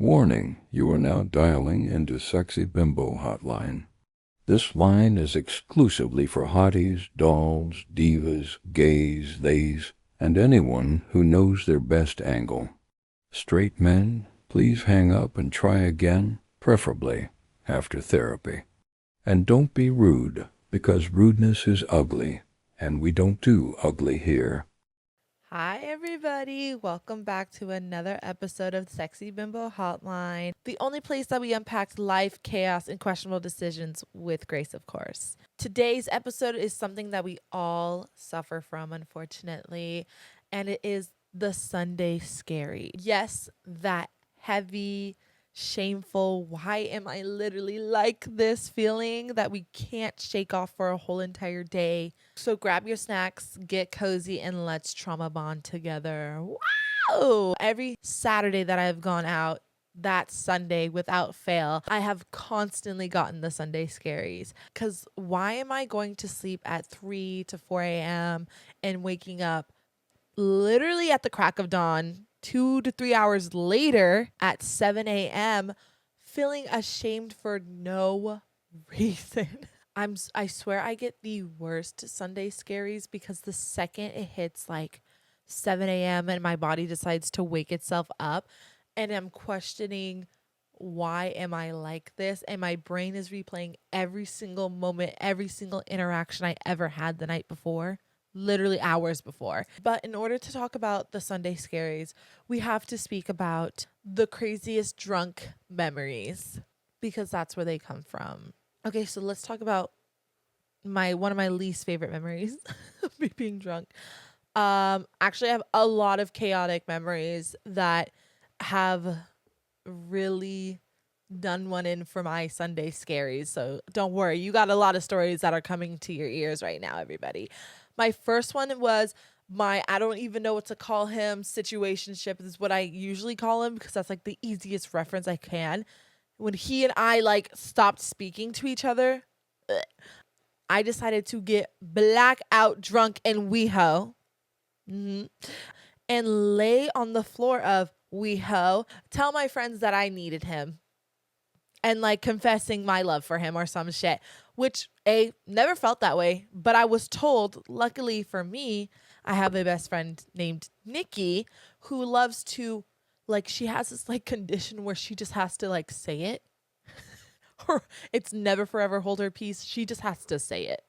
Warning, you are now dialing into Sexy Bimbo Hotline. This line is exclusively for hotties, dolls, divas, gays, theys, and anyone who knows their best angle. Straight men, please hang up and try again, preferably after therapy. And don't be rude, because rudeness is ugly, and we don't do ugly here. Hi, everybody. Welcome back to another episode of Sexy Bimbo Hotline, the only place that we unpack life, chaos, and questionable decisions with grace, of course. Today's episode is something that we all suffer from, unfortunately, and it is the Sunday Scary. Yes, that heavy, shameful, why am I literally like this feeling that we can't shake off for a whole entire day. So grab your snacks, get cozy, and let's trauma bond together. Wow! Every Saturday that I've gone out, that Sunday without fail, I have constantly gotten the Sunday scaries. Because why am I going to sleep at 3 to 4 a.m. and waking up literally at the crack of dawn 2 to 3 hours later at 7 a.m. feeling ashamed for no reason? I swear I get the worst Sunday scaries because the second it hits like 7 a.m. and my body decides to wake itself up and I'm questioning, why am I like this? And my brain is replaying every single moment, every single interaction I ever had the night before, literally hours before. But in order to talk about the Sunday scaries, we have to speak about the craziest drunk memories because that's where they come from. Okay, so let's talk about one of my least favorite memories of me being drunk. Actually, I have a lot of chaotic memories that have really done one in for my Sunday scaries. So don't worry, you got a lot of stories that are coming to your ears right now, everybody. My first one was I don't even know what to call him, situationship is what I usually call him because that's like the easiest reference I can. When he and I like stopped speaking to each other, I decided to get blackout drunk in WeHo, and lay on the floor of WeHo, tell my friends that I needed him, and like confessing my love for him or some shit, which never felt that way. But I was told, luckily for me, I have a best friend named Nikki who loves to, like, she has this like condition where she just has to like say it. Or it's never forever hold her peace. She just has to say it.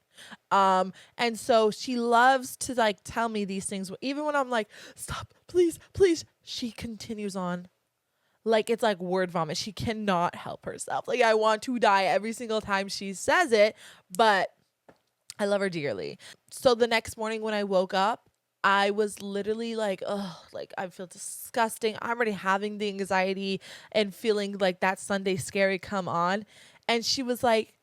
And so she loves to like tell me these things even when I'm like, stop, please, please. She continues on like it's like word vomit. She cannot help herself. Like I want to die every single time she says it, but I love her dearly. So the next morning when I woke up, I was literally like, oh, like I feel disgusting. I'm already having the anxiety and feeling like that Sunday scary come on. And she was like,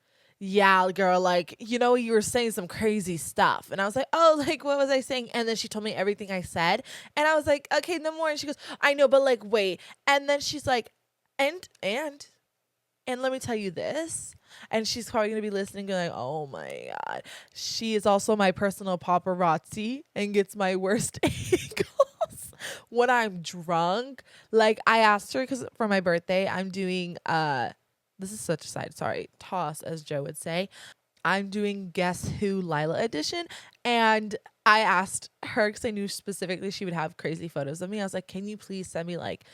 yeah, girl, like, you were saying some crazy stuff. And I was like, oh, like, what was I saying? And then she told me everything I said. And I was like, okay, no more. And she goes, I know, but like, wait. And then she's like, and let me tell you this. And she's probably going to be listening going like, oh my God. She is also my personal paparazzi and gets my worst angles when I'm drunk. Like I asked her because for my birthday, I'm doing, this is such a side, sorry, toss as Joe would say. I'm doing Guess Who Lila edition. And I asked her because I knew specifically she would have crazy photos of me. I was like, can you please send me like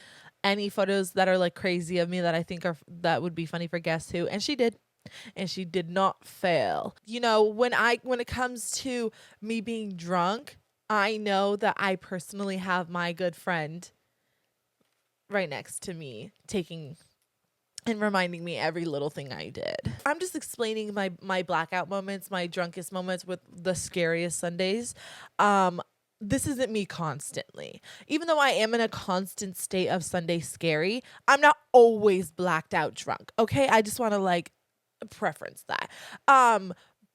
any photos that are like crazy of me that I think that would be funny for Guess Who? And she did. And she did not fail. When it comes to me being drunk, I know that I personally have my good friend right next to me taking and reminding me every little thing I did. I'm just explaining my blackout moments, my drunkest moments with the scariest Sundays. This isn't me constantly. Even though I am in a constant state of Sunday scary, I'm not always blacked out drunk. Okay? I just want to like preference that.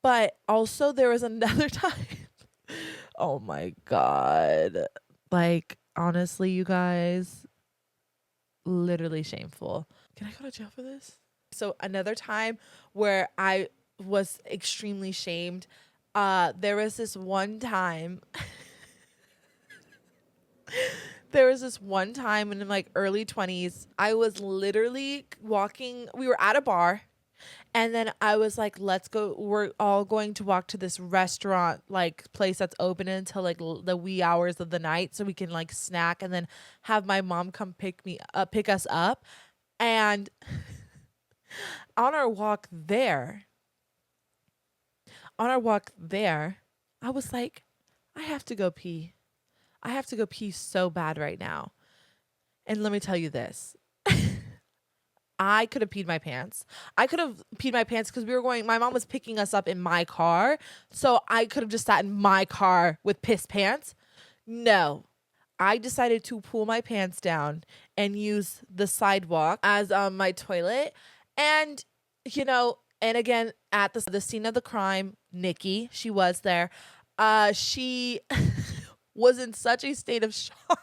But also there was another time. Oh my God. Like honestly, you guys, literally shameful. Can I go to jail for this? So another time where I was extremely shamed. There was this one time There was this one time in my early 20s, I was literally walking. We were at a bar, and then I was like, let's go. We're all going to walk to this restaurant, like place that's open until like the wee hours of the night so we can like snack and then have my mom come pick us up. And on our walk there, I was like, I have to go pee. I have to go pee so bad right now. And let me tell you this. I could have peed my pants. I could have peed my pants because my mom was picking us up in my car. So I could have just sat in my car with piss pants. No. I decided to pull my pants down and use the sidewalk as my toilet. And, and again, at the scene of the crime, Nikki, she was there. She was in such a state of shock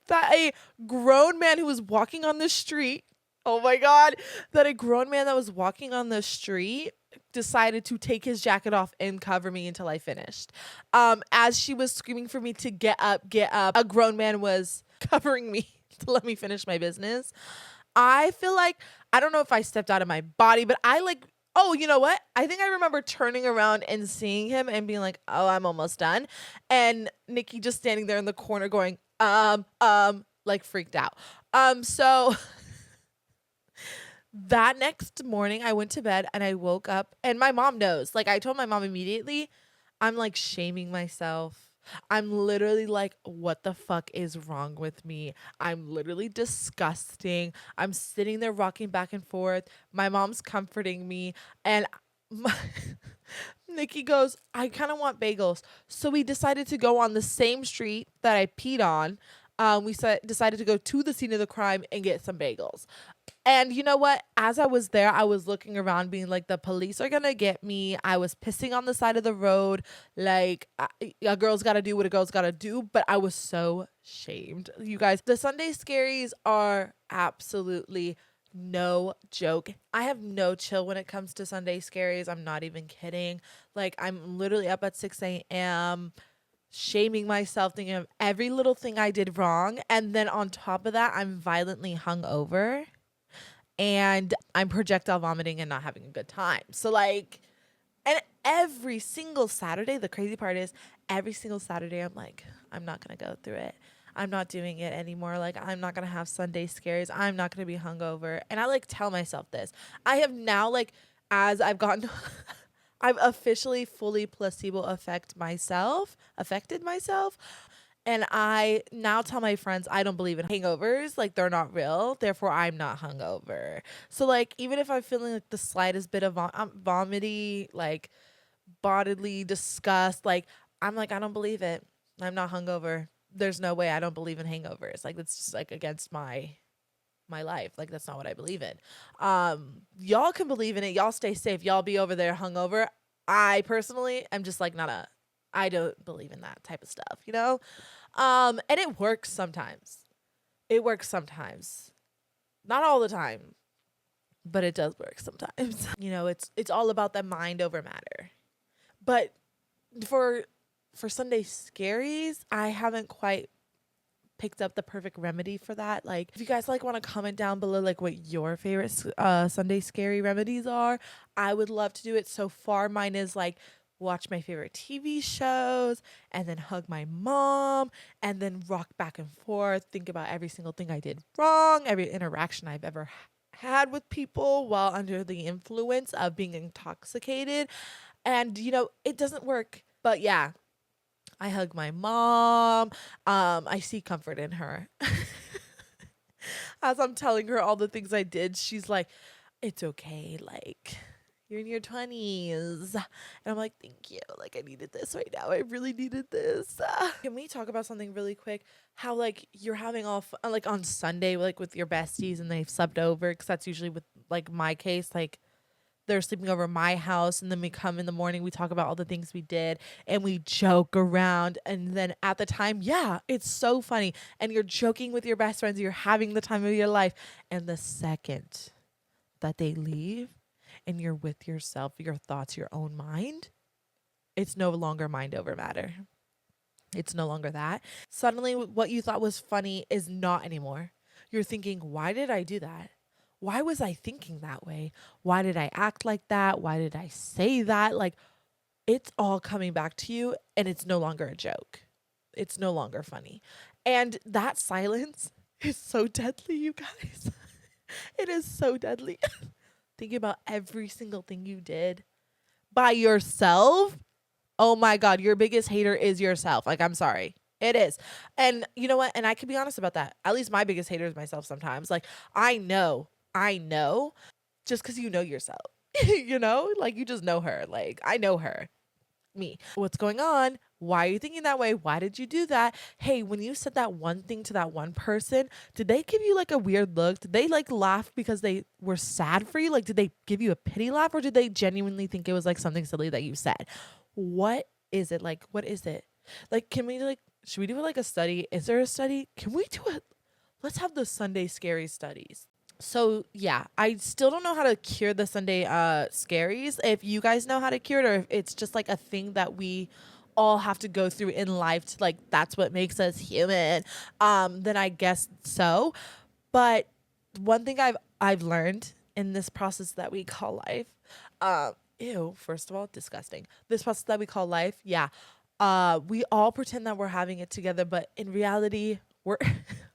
that a grown man who was walking on the street, oh my God, that a grown man that was walking on the street decided to take his jacket off and cover me until I finished. As she was screaming for me to get up, a grown man was covering me to let me finish my business. I feel like, I don't know if I stepped out of my body, but oh, you know what? I think I remember turning around and seeing him and being like, oh, I'm almost done. And Nikki just standing there in the corner going, like freaked out. So that next morning I went to bed and I woke up and my mom knows. Like I told my mom immediately, I'm like shaming myself. I'm literally like, what the fuck is wrong with me? I'm literally disgusting. I'm sitting there rocking back and forth. My mom's comforting me. And Nikki goes, I kind of want bagels. So we decided to go on the same street that I peed on. Decided to go to the scene of the crime and get some bagels. And you know what? As I was there, I was looking around being like, the police are going to get me. I was pissing on the side of the road. Like, a girl's got to do what a girl's got to do. But I was so shamed. You guys, the Sunday Scaries are absolutely no joke. I have no chill when it comes to Sunday Scaries. I'm not even kidding. Like, I'm literally up at 6 a.m., shaming myself, thinking of every little thing I did wrong. And then on top of that, I'm violently hungover. And I'm projectile vomiting and not having a good time. So like, and every single Saturday, the crazy part is every single Saturday, I'm like, I'm not going to go through it. I'm not doing it anymore. Like, I'm not going to have Sunday Scaries. I'm not going to be hungover. And I like tell myself this. I have now, like, as I've gotten, I've officially fully placebo affected myself. And I now tell my friends I don't believe in hangovers. Like, they're not real. Therefore, I'm not hungover. So, like, even if I'm feeling like the slightest bit of vomity, like bodily disgust, like, I'm like, I don't believe it. I'm not hungover. There's no way. I don't believe in hangovers. Like, that's just like against my life. Like, that's not what I believe in. Y'all can believe in it. Y'all stay safe. Y'all be over there hungover. I personally am just like I don't believe in that type of stuff, you know? And it works sometimes. Not all the time, but it does work sometimes. You know, it's all about the mind over matter. But for Sunday Scaries, I haven't quite picked up the perfect remedy for that. Like, if you guys like want to comment down below like what your favorite Sunday Scary remedies are, I would love to do it. So far mine is like watch my favorite TV shows and then hug my mom and then rock back and forth, think about every single thing I did wrong, every interaction I've ever had with people while under the influence of being intoxicated. And you know, it doesn't work. But yeah, I hug my mom. I see comfort in her. As I'm telling her all the things I did, she's like, it's okay. Like, you're in your 20s. And I'm like, thank you. Like, I needed this right now. I really needed this. Can we talk about something really quick? How, like, you're having like, on Sunday, like, with your besties and they've slept over. Because that's usually with, like, my case. Like, they're sleeping over my house, and then we come in the morning, we talk about all the things we did and we joke around. And then at the time, yeah, it's so funny. And you're joking with your best friends, you're having the time of your life. And the second that they leave and you're with yourself, your thoughts, your own mind, it's no longer mind over matter. It's no longer that. Suddenly, what you thought was funny is not anymore. You're thinking, why did I do that? Why was I thinking that way? Why did I act like that? Why did I say that? Like, it's all coming back to you, and it's no longer a joke. It's no longer funny. And that silence is so deadly, you guys. It is so deadly. Thinking about every single thing you did by yourself. Oh my God, your biggest hater is yourself. Like, I'm sorry. It is. And you know what? And I can be honest about that. At least my biggest hater is myself sometimes. Like, I know, just because you know yourself, like you just know her. Like, I know her, me. What's going on? Why are you thinking that way? Why did you do that? Hey, when you said that one thing to that one person, did they give you like a weird look? Did they like laugh because they were sad for you? Like, did they give you a pity laugh, or did they genuinely think it was like something silly that you said? What is it? Like, what is it? Like, should we do like a study? Is there a study? Can we do it? Let's have the Sunday Scaries studies. So yeah, I still don't know how to cure the Sunday scaries. If you guys know how to cure it, or if it's just like a thing that we all have to go through in life to, like, that's what makes us human, then I guess so. But one thing I've learned in this process that we call life, ew, first of all, disgusting. This process that we call life, yeah. We all pretend that we're having it together, but in reality, we're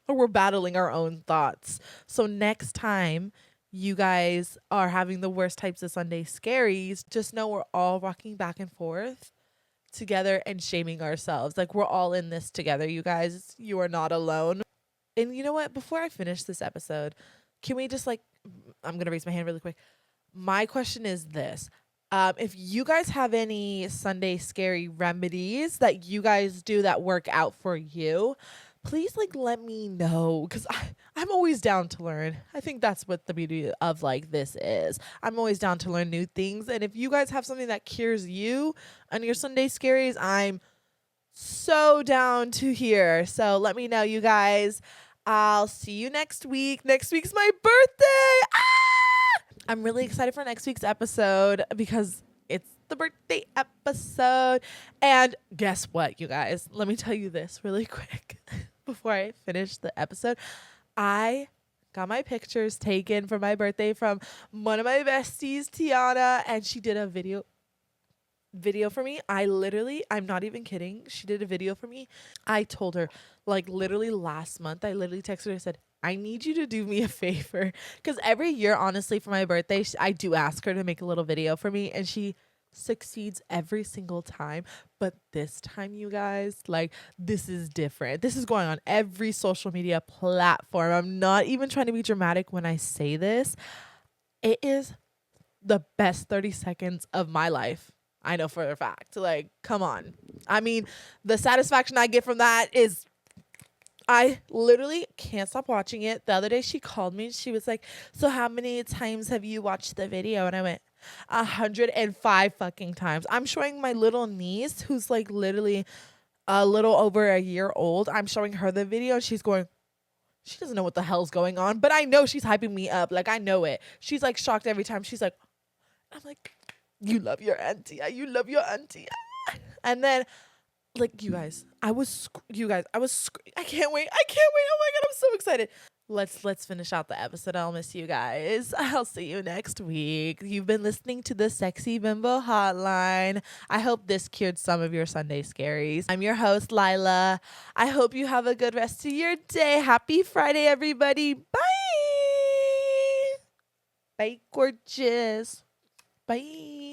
we're battling our own thoughts. So next time you guys are having the worst types of Sunday scaries, just know we're all rocking back and forth together and shaming ourselves. Like, we're all in this together, you guys. You are not alone. And you know what? Before I finish this episode, can we just, like, I'm going to raise my hand really quick. My question is this. If you guys have any Sunday scary remedies that you guys do that work out for you, please, like, let me know, because I'm always down to learn. I think that's what the beauty of like this is. I'm always down to learn new things. And if you guys have something that cures you on your Sunday scaries, I'm so down to hear. So let me know, you guys. I'll see you next week. Next week's my birthday. I'm really excited for next week's episode because it's the birthday episode. And guess what, you guys? Let me tell you this really quick before I finish the episode. I got my pictures taken for my birthday from one of my besties, Tiana, and she did a video for me. I'm not even kidding. She did a video for me. I told her, like, literally last month, I literally texted her and said, I need you to do me a favor. Because every year, honestly, for my birthday, I do ask her to make a little video for me, and she succeeds every single time. But this time, you guys, like, this is different. This is going on every social media platform. I'm not even trying to be dramatic when I say this. It is the best 30 seconds of my life. I know for a fact. Like, come on. I mean, the satisfaction I get from that is, I literally can't stop watching it. The other day she called me and she was like, so how many times have you watched the video? And I went, 105 fucking times. I'm showing my little niece, who's like literally a little over a year old. I'm showing her the video and she's going, she doesn't know what the hell's going on, but I know she's hyping me up. Like, I know it. She's like shocked every time. She's like, I'm like, you love your auntie. You love your auntie. And then, like, I can't wait. Oh my God, I'm so excited. Let's finish out the episode. I'll miss you guys. I'll see you next week. You've been listening to the Sexy Bimbo Hotline. I hope this cured some of your Sunday scaries. I'm your host, Lila. I hope you have a good rest of your day. Happy Friday, everybody. Bye. Bye, gorgeous. Bye.